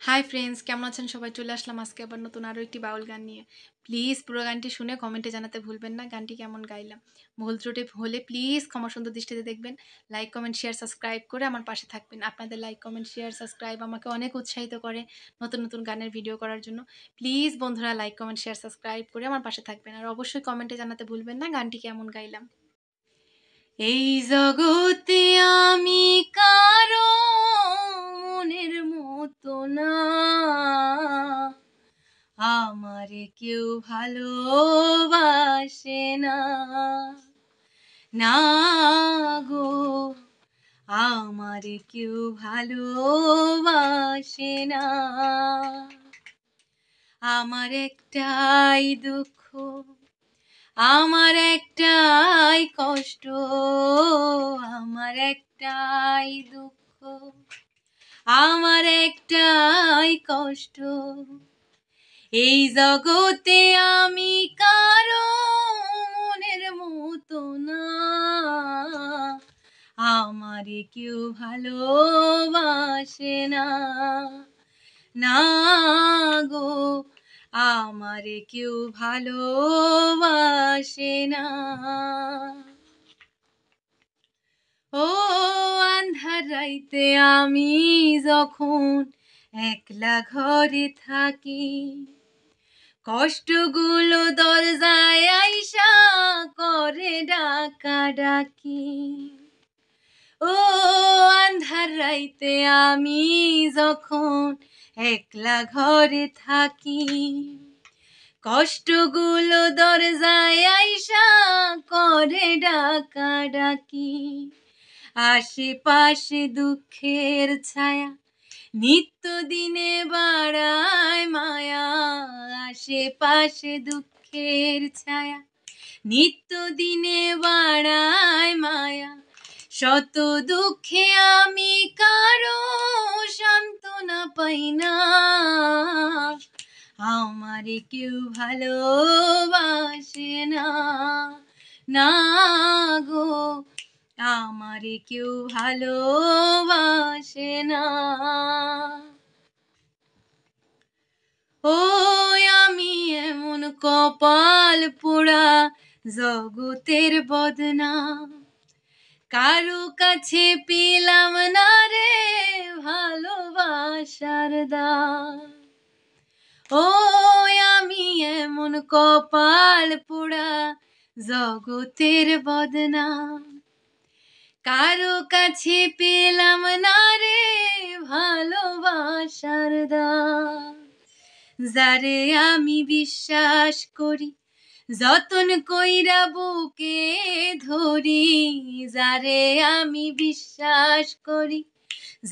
Hi friends, কেমন আছেন সবাই? চলে আসলাম আজকে আবার নতুন আরও একটি বাউল গান নিয়ে। প্লিজ পুরো গানটি শুনে কমেন্টে জানাতে ভুলবেন না গানটি কেমন গাইলাম। ভুল ত্রুটি হলে প্লিজ ক্ষমা সুন্দর দৃষ্টিতে দেখবেন। লাইক, কমেন্ট, শেয়ার, সাবস্ক্রাইব করে আমার পাশে থাকবেন। আপনাদের লাইক, কমেন্ট, শেয়ার, সাবস্ক্রাইব আমাকে অনেক উৎসাহিত করে নতুন নতুন গানের ভিডিও করার জন্য। প্লিজ বন্ধুরা লাইক, কমেন্ট, শেয়ার, সাবস্ক্রাইব করে আমার পাশে থাকবেন। আর অবশ্যই কমেন্টে জানাতে ভুলবেন না গানটি কেমন গাইলাম। এই জগতে আমি কারো মনের মতো না, আমারে কেউ ভালোবাসে না, না গো, আমারে কেউ ভালোবাসে না। আমার একটাই দুঃখ, আমার একটাই কষ্ট, আমার একটাই দুঃখ, আমার একটাই কষ্ট। এই জগতে আমি কারো মনের মতো না, আমারে কেউ ভালোবাসে না, না গো, আমারে কেউ ভালোবাসে না। ও আন্ধার রাইতে আমি যখন একলা ঘরে থাকি, কষ্টগুলো দরজায় আইসা করে ডাকা ডাকি। ও আন্ধার রাইতে আমি যখন একলা ঘরে থাকি, কষ্টগুলো দরজায় আইসা করে ডাকা ডাকি। আশেপাশে দুঃখের ছায়া নিত্য দিনে বাড়ায় মায়া, আশেপাশে দুঃখের ছায়া নিত্য দিনে বাড়ায় মায়া। শত দুঃখে আমি কারো সান্ত্বনা পাই না, আমারে কেউ ভালোবাসে না, না গো, আমারে কেউ ভালোবাসে না। ও আমি এমন কপাল পোড়া জগতের বদনাম, কারো কাছে পেলাম না রে ভালোবাসার দাম। ও আমি এমন কপাল পোড়া জগতের বদনাম, কারো কাছে পেলাম না রে ভালোবাসার দাম। যারে আমি বিশ্বাস করি যতন কইরা বুকে ধরি, যারে আমি বিশ্বাস করি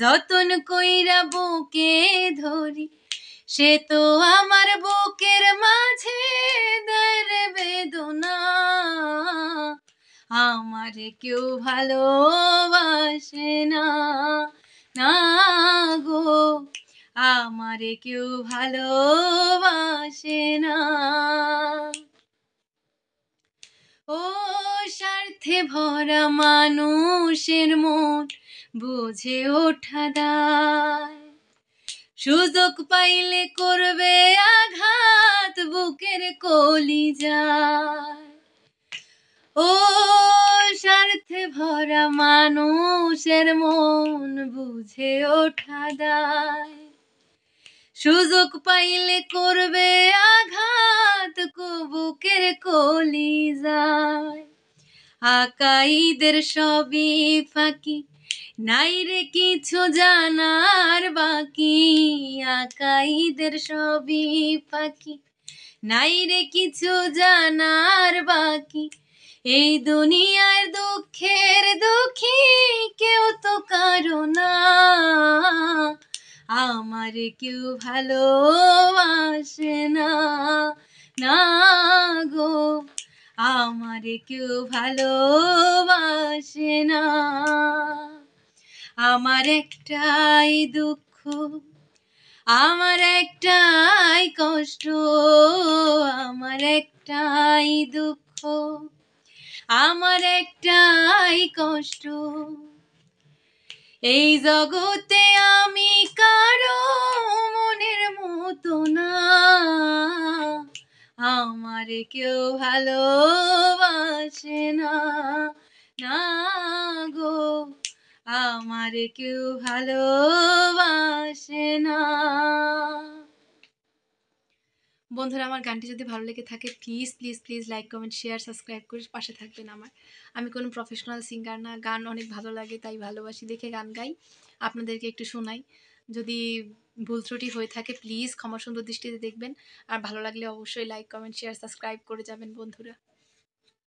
যতন কইরা বুকে ধরি, সে তো আমার বুকের মাঝে দেয় রে বেদনা, আমারে কেউ ভালোবাসে না, না গো, আমারে কেউ ভালোবাসে না। ও স্বার্থে ভরা মানুষের মন বুঝে ওঠা দায়, সুযোগ পাইলে করবে আঘাত বুকের কলিজায়। ও স্বার্থে ভরা মানুষের মন বুঝে ওঠা দায়, সুযোগ পাইলে করবে আঘাত বুকের কলিজায়। আকাইদের সবই ফাঁকি, নাই রে কিছু জানার বাকি, আকাইদের সবই ফাঁকি, নাই রে কিছু জানার বাকি। এই দুনিয়ার দুঃখের দুঃখী কেউ তো কারো না, আমারে কেউ ভালোবাসে না, না গো, আমারে কেউ ভালোবাসে না। আমার একটাই দুঃখ, আমার একটাই কষ্ট, আমার একটাই দুঃখ, আমার একটাই কষ্ট। এই জগতে আমি কারো কেউ ভালোবাসে না, না গো, আমারে কেউ ভালোবাসে না। বন্ধুরা, আমার গানটি যদি ভালো লেগে থাকে please please please like comment share subscribe করে পাশে থাকবেন আমার। আমি কোনো প্রফেশনাল সিঙ্গার না, গান অনেক ভালো লাগে তাই ভালোবাসি দেখে গান গাই, আপনাদেরকে একটু শোনাই। যদি ভুল ত্রুটি হয়ে থাকে প্লিজ ক্ষমা সুন্দর দৃষ্টিতে দেখবেন, আর ভালো লাগলে অবশ্যই লাইক কমেন্ট শেয়ার সাবস্ক্রাইব করে যাবেন বন্ধুরা।